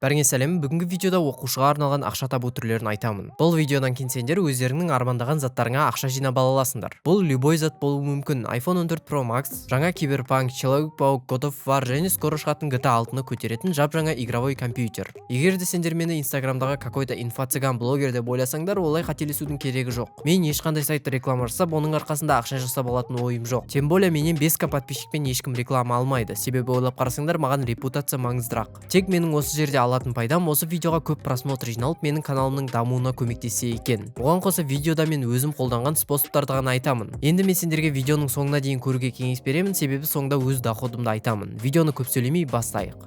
Бәріңе сәлем, бүгінгі видеода оқушыға арналған ақша табу түрлерін айтамын. Бұл видеодан кейін сендер өздеріңнің армандаған заттарыңа ақша жинап ала аласыңдар. Бұл любой зат болуы мүмкін. iPhone 14 Pro Max, жаңа Cyberpunk, Человек-паук, God of War және скоро шығатын GTA 6-ны көтеретін жап-жаңа игровой компьютер. Егер де сендер мені Instagramдағы какой-то инфо-цыган блогер деп ойласаңдар, олай қателесудің керегі жоқ. Мен ешқандай сайтты реклама жасап, оның арқасында ақша жасап алатын ойым жоқ. Тем более менен 5к подписчикпен ешкім реклама алмайды. Себебі ойлап қарасаңдар, маған репутация маңыздырақ. Тек менің осы жерде алатын пайдам осы видеоға көп просмотр жиналып, менің каналымның дамуына көмектессе екен. Оған қоса видеода мен өзім қолданған способтарды ғана айтамын. Енді мен сендерге видеоның соңына дейін көруге кеңес беремін, себебі соңда өз доходымды айтамын. Видеоны көп сөйлемей бастайық.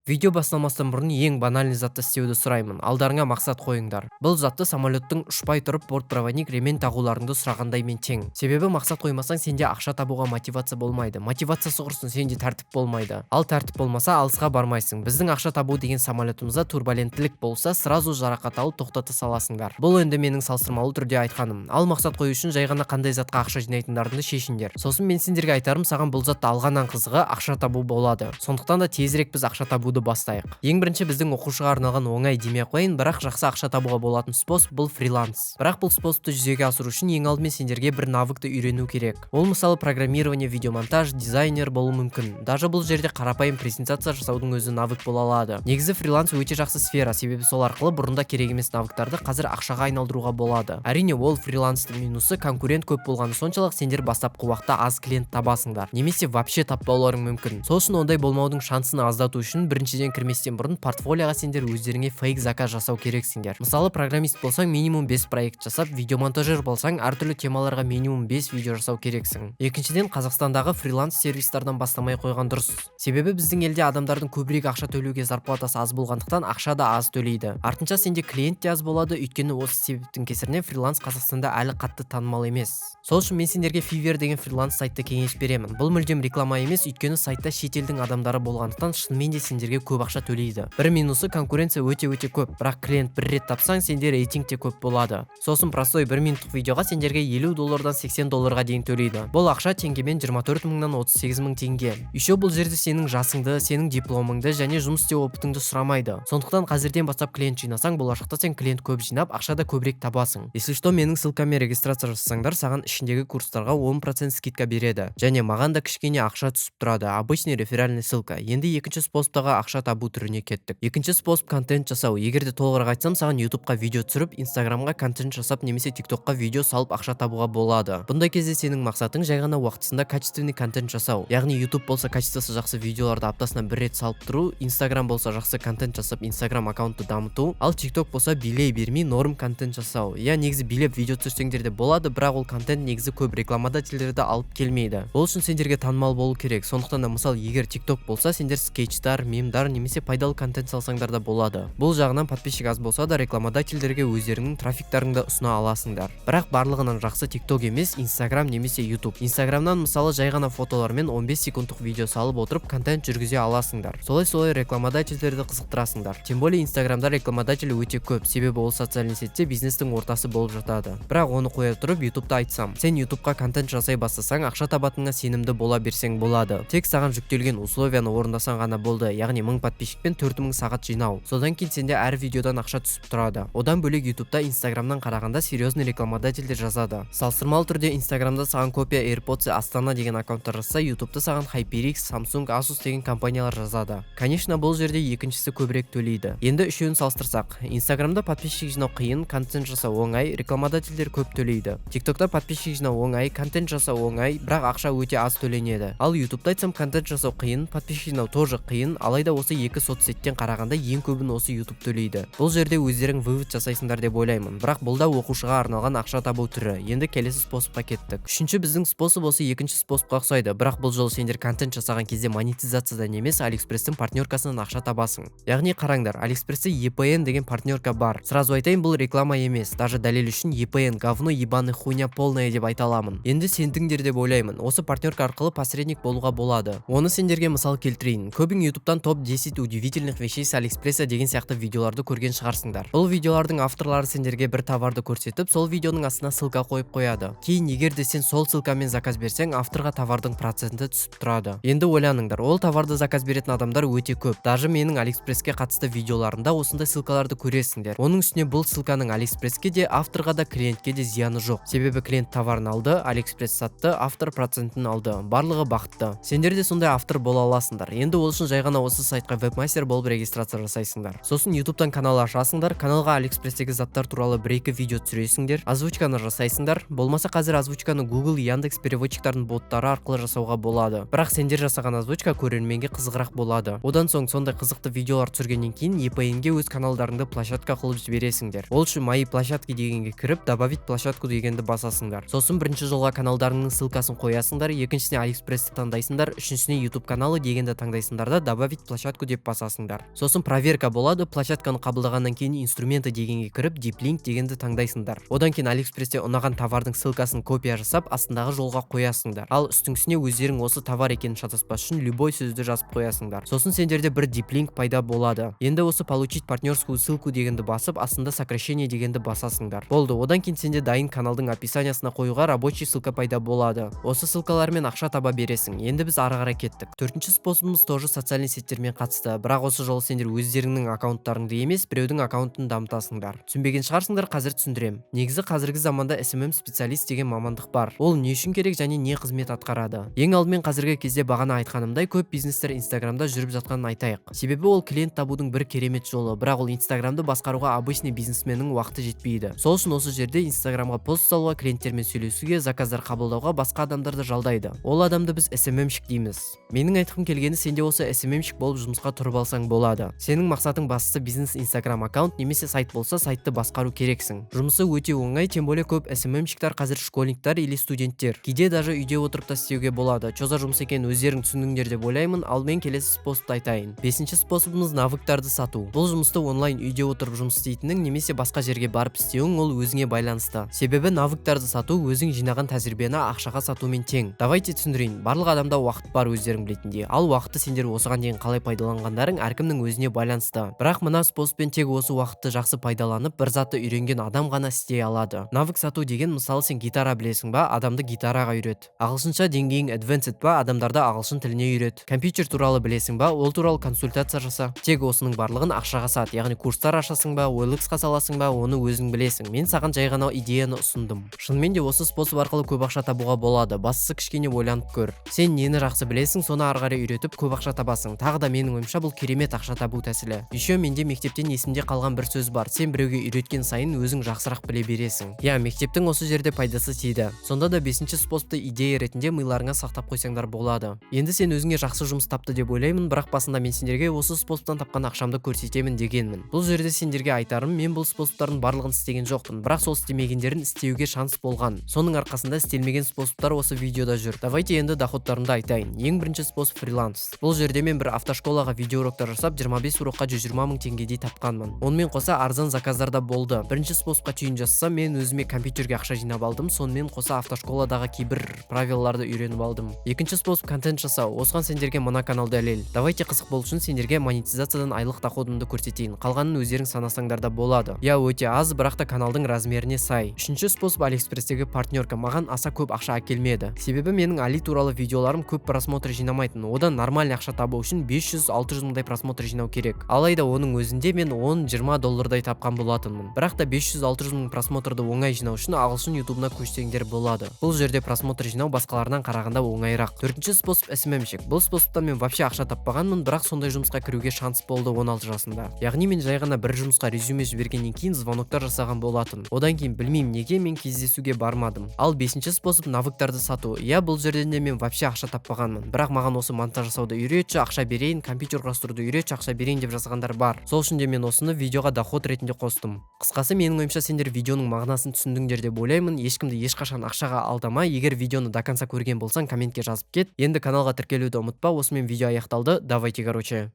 Видео бастамастан бұрын ең банальный затты істеуді сұраймын. Алдарыңа мақсат қойыңдар. Бұл затты самолеттің ұшпай тұрып бортпроводник ремень тағуларыңды сұрағандаймен тең. Себебі мақсат қоймасаң, сенде ақша табуға мотивация болмайды. Мотивациясы құрсын, сенде тәртіп болмайды. Ал тәртіп болмаса, алысқа бармайсың. Біздің ақша табу деген самолетімізде турбуленттілік болса, сразу жарақат алып тоқтата саласыңдар. Бұл енді менің салыстырмалы түрде айтқаным. Ал мақсат қою үшін жай ғана қандай затқа ақша жинайтындарыңды шешіңдер. Сосын мен сендерге айтарым, саған бұл затты алғаннан қызығы ақша табу болады. Сондықтан да тезірек біз ақша табуды бастайық. Ең бірінші біздің оқушыға арналған оңай демей қойын, бірақ жақсы ақша табуға болатын способ бұл фриланс. Бірақ бұл способты жүзеге асыру үшін ең алдымен сендерге бір навыкты үйрену керек. Ол мысалы программирование, видеомонтаж, дизайнер болуы мүмкін. Даже бұл жерде қарапайым презентация жасаудың өзі навык бола алады. Негізі фриланс өте жақсы сфера, себебі сол арқылы бұрында керек емес навыктарды қазір ақшаға айналдыруға болады. Әрине ол фриланстың минусы конкурент көп болғаны соншалық сендер бастапқы уақытта аз клиент табасыңдар, немесе вообще таппауларың мүмкін. Сол үшін ондай болмаудың шансын аздату үшін біріншіден кірместен бұрын портфолиоға сендер өздеріңе фейк заказ жасау керексіңдер. Мысалы программист болсаң минимум 5 проект жасап, видеомонтажер болсаң әртүрлі темаларға минимум 5 видео жасау керексің. Екіншіден Қазақстандағы фриланс сервистардан бастамай қойған дұрыс. Себебі біздің елде адамдардың көбірек ақша төлеуге зарплатасы аз болғандықтан ақша да аз төлейді. Артынша сенде клиент те аз болады, өйткені осы себептің кесірінен фриланс Қазақстанда әлі қатты танымал емес. Сол үшін мен сендерге Fiverr деген фриланс сайтты кеңес беремін. Бұл мүлдем реклама емес, өйткені сайтта шетелдің адамдары болғандықтан шынымен де сендерге көп ақша төлейді. Бір минусы конкуренция өте көп, бірақ клиент бір рет тапсаң, сендер рейтингте көп болады. Сосын простой 1 минуттық видеоға сендерге $50 $80 дейін төлейді. Бұл ақша теңгемен 24 мыңнан 38 мың теңге. Еще бұл жерде сенің жасыңды, сенің дипломыңды және жұмыс істеу опытыңды сұрамайды. Сондықтан қазірден бастап клиент жинасаң, болашақта сен клиент көп жинап, ақшада көбірек табасың. Если что, менің ссылкамен регистрация жасасаңдар, саған ішіндегі курстарға 10% скидка береді. Және маған да кішкене ақша түсіп тұрады. Обычный реферальный ссылка. Енді екінші способтағы ақша табу түріне кеттік. Екінші способ контент жасау. Егерде толығырақ айтсам, саған YouTubeқа видео түсіріп, Instagramға контент жасап, немесе TikTokқа видео салып ақша табуға болады. Бұндай кезде сенің мақсатың жай ғана уақытысында качественный контент жасау. Яғни YouTube болса качествосы жақсы видеоларды аптасына бір рет салып тұру, Instagram болса жақсы контент жасап, Instagram аккаунтты дамыту, ал TikTok болса билей бермей норм контент жасау. Я негізі билеп видео түсірсеңдер де болады, бірақ ол контент негізі көп рекламодательдерді алып келмейді. Ол үшін сендерге танымал болу керек. Сондықтан да мысалы егер TikTok болса, сендер скетчтар, мемдар немесе пайдалы контент салсаңдар да болады. Бұл жағынан подписчик аз болса да рекламодательдерге өздеріңнің трафиктеріңді ұсына аласыңдар. Бірақ барлығынан жақсы TikTok емес, Instagram немесе YouTube. Instagramнан мысалы жай ғана фотолармен 15 секундтық видео салып отырып контент жүргізе аласыңдар. Солай рекламодательдерді қызықтырасыңдар. Тем более Instagramда рекламодатель өте көп, себебі ол социальный сетте бизнестің ортасы болып жатады. Бірақ оны қоя тұрып YouTube'да айтсам, сен YouTube'қа контент жасай бастасаң, ақша табатыныңа сенімді бола берсең болады. Тек саған жүктелген условияны орындасаң ғана болды, яғни 1000 подписчикпен 4000 сағат жинау. Содан кейін сенде әр видеодан ақша түсіп тұрады. Одан бөлек YouTube'да Instagramнан қарағанда серьезный рекламодательдер жазады. Салыстырмалы түрде Instagramда саған копия AirPods Астана деген аккаунттар жазса, YouTube'да саған HyperX, Samsung, Asus деген компаниялар жазады. Конечно, бұл жерде екіншісі көбірек төлейді. Енді үшеуін салыстырсақ, Instagramда подписчик жинау қиын, контент жасау оңай, рекламодательдер көп төлейді. TikTok'та подписчик жинау оңай, контент жасау оңай, бірақ ақша өте аз төленеді. Ал YouTube'да айтсам, контент жасау қиын, подписчик жинау тоже қиын, алайда осы екі соцсеттен қарағанда ең көбін осы YouTube төлейді. Бұл жерде өздерің вывод жасайсыңдар деп ойлаймын, бірақ бұл да оқушыға арналған ақша табу түрі. Енді келесі способқа кеттік. Үшінші біздің способ осы екінші способқа ұқсайды, бірақ бұл жолы сендер контент жасаған кезде монетизациядан емес, AliExpress'тің партнеркасынан ақша табасың. Яғни қараңдар, AliExpress'те EPN деген партнерка бар. Сразу айтайын, бұл реклама емес. Даже дәлел үшін EPN говно, ебаный хуйня полная оңай деп айта аламын. Енді сендіңдер деп ойлаймын. Осы партнерка арқылы посредник болуға болады. Оны сендерге мысал келтірейін. Көбің YouTube'тан топ 10 удивительных вещей с Алиэкспресса деген сияқты видеоларды көрген шығарсыңдар. Бұл видеолардың авторлары сендерге бір товарды көрсетіп, сол видеоның астына ссылка қойып қояды. Кейін егер де сен сол ссылкамен заказ берсең, авторға товардың проценті түсіп тұрады. Енді ойланыңдар, ол товарды заказ беретін адамдар өте көп. Даже менің Алиэкспресске қатысты видеоларымда осындай ссылкаларды көресіңдер. Оның үстіне бұл ссылканың Алиэкспресске де, авторға да, клиентке де зияны жоқ. Себебі клиент товарын алды, Алиэкспресс сатты, автор процентін алды. Барлығы бақытты. Сендер де сондай автор бола аласыңдар. Енді ол үшін жай ғана осы сайтқа вебмастер болып регистрация жасайсыңдар. Сосын YouTube'тан канал ашасыңдар, каналға Алиэкспресстегі заттар туралы 1-2 видео түсіресіңдер, озвучканы жасайсыңдар. Болмаса қазір озвучканы Google, Яндекс переводчиктардың боттары арқылы жасауға болады. Бірақ сендер жасаған озвучка көрерменге қызығырақ болады. Одан соң сондай қызықты видеолар түсіргеннен кейін EPN-ге өз каналдарыңды площадка қылып жібересіңдер. Ол үшін мои площадки дегенге кіріп, добавить площадку дегенді басасыңдар. Сосын бірінші жолға каналдарыңның ссылкасын қоясыңдар, екіншісіне Алиэкспрессті таңдайсыңдар, үшіншісіне YouTube каналы дегенді таңдайсыңдар да добавить площадку деп басасыңдар. Сосын проверка болады, площадканы қабылдағаннан кейін инструменты дегенге кіріп, deep link дегенді таңдайсыңдар. Одан кейін Алиэкспрессте ұнаған товардың ссылкасын копия жасап, астындағы жолға қоясыңдар. Ал үстіңгісіне өздерің осы товар екенін шатаспас үшін любой сөзді жазып қоясыңдар. Сосын сендерде бір deep link пайда болады. Енді осы получить партнерскую ссылку дегенді басып, астында сокращение дегенді басасыңдар. Болды. Одан кейін сенде дайын каналдың описаниясына қоюға рабочий ссылка пайда болады. Осы ссылкалармен ақша таба бересің. Енді біз ары қарай кеттік. Төртінші способымыз тоже социальный сеттермен қатысты. Бірақ осы жолы сендер өздеріңнің аккаунттарыңды емес, біреудің аккаунтын дамытасыңдар. Түсінбеген шығарсыңдар, қазір түсіндірем. Негізі қазіргі заманда SMM специалист деген мамандық бар. Ол не үшін керек және не қызмет атқарады? Ең алдымен қазіргі кезде бағана айтқанымдай көп бизнестер Инстаграмда жүріп жатқанын айтайық. Себебі ол клиент табудың бір керемет жолы, бірақ ол Инстаграмды басқаруға обычный бизнесменнің уақыты жетпейді. Сол үшін осы жерде Инстаграмға пост салуға, клиенттермен сөйлесуге, заказдар қабылдауға басқа адамдарды жалдайды. Ол адамды біз SMM-шік дейміз. Менің айтқым келгені, сенде осы SMM-шік болып жұмысқа тұрып алсаң болады. Сенің мақсатың бастысы бизнес Инстаграм аккаунт немесе сайт болса, сайтты басқару керексің. Жұмысы өте оңай, тем более көп SMM-шіктер қазір школьниктер или студенттер. Кейде даже үйде отырып та істеуге болады. Чоза жұмыс екенін өздерің түсіндіңдер деп ойлаймын. Ал мен келесі способты айтайын. Бесінші способымыз навыктарды сату. Бұл жұмысты онлайн үйде отырып жұмыс істейтінің немесе басқа жерге барып істеуің ол өзіңе байланысты. Себебі навыктарды сату өзің жинаған тәжірибені ақшаға сатумен тең. Давайте түсіндірейін. Барлық адамда уақыт бар өздерің білетіндей. Ал уақытты сендер осыған дейін қалай пайдаланғандарың әркімнің өзіне байланысты. Бірақ мына способпен тек осы уақытты жақсы пайдаланып, бір затты үйренген адам ғана істей алады. Навык сату деген, мысалы сен гитара білесің ба, адамды гитараға үйрет. Ағылшынша деңгейің advanced ба, адамдарды ағылшын тіліне үйрет. Компьютер туралы білесің ба, ол туралы консультация жаса. Тек осының барлығын ақшаға сат, яғни курстар ашасың ба, OLX-қа саласың ба, оны өзің білесің. Мен саған жай ғана идеяны ұсындым. Шынымен де осы способ арқылы көп ақша табуға болады. Бастысы кішкене ойланып көр. Сен нені жақсы білесің, соны ары қарай үйретіп көп ақша табасың. Тағы да менің ойымша бұл керемет ақша табу тәсілі. Еще менде мектептен есімде қалған бір сөз бар. Сен біреуге үйреткен сайын өзің жақсырақ біле бересің. Я, мектептің осы жерде пайдасы тиді. Сонда да бесінші способты идея ретінде миларыңа сақтап қойсаңдар болады. Енді сен өзіңе жақсы жұмыс тапты деп ойлаймын, бірақ басында мен сендерге осы способтан тапқан ақшамды көрсетемін дегенмін. Бұл жерде сендерге айтарым, мен бұл способтардың барлығын істеген жоқпын, бірақ сол істемегендерін істеуге шанс болған. Соның арқасында істелмеген способтар осы видеода жүр. Давайте енді доходтарымды айтайын. Ең бірінші способ фриланс. Бұл жерде мен бір автошколаға видеоуроктар жасап 25 урокқа 120 мың теңгедей тапқанмын. Онымен қоса арзан заказдар да болды. Бірінші способқа түйін жасасам, мен өзіме компьютерге ақша жинап алдым, сонымен қоса автошколадағы кейбір правилаларды үйреніп алдым. Екінші способ контент жасау. Осыған сендерге мына канал дәлел. Давайте қызық болу үшін сендерге монетизациядан айлық доходымды көрсетейін. Қалғанын өздерің санасаңдар да болады. Я өте аз, бірақ та каналдың размеріне сай. Үшінші способ Алиэкспресстегі партнерка. Маған аса көп ақша әкелмеді. Себебі менің Али туралы видеоларым көп просмотр жинамайтын. Одан нормальный ақша табу үшін 500-600 мыңдай просмотр жинау керек. Алайда оның өзінде мен 10-20 доллардай тапқан болатынмын. Бірақ та 500-600 мың просмотрды оңай жинау үшін ағылшын ютубына көшсеңдер болады. Бұл жерде просмотр жинау басқаларынан қарағанда оңайырақ. Төртінші способ SMM-шік. Бұл способтан мен вообще ақша таппағанмын, бірақ сондай жұмысқа кіруге шанс болды 16 жасында. Яғни мен жай ғана бір жұмысқа резюме жібергеннен кейін звоноктар жасаған болатын. Одан кейін білмеймін неге мен кездесуге бармадым. Ал бесінші способ навыктарды сату. Я, бұл жерден де мен вообще ақша таппағанмын. Бірақ маған осы монтаж жасауды үйретші, ақша берейін, компьютер құрастыруды үйретші, ақша берейін деп жазғандар бар. Сол үшін де мен осыны видеоға доход ретінде қостым. Қысқасы, менің ойымша сендер видеоның мағынасын түсіндіңдер деп ойлаймын. Ешкімді ешқашан ақшаға алдама. Егер видеоны до конца көрген болсаң, комментке жазып кет. Енді каналға тіркелуді ұмытпа. Осымен видео аяқталды. Давайте, короче.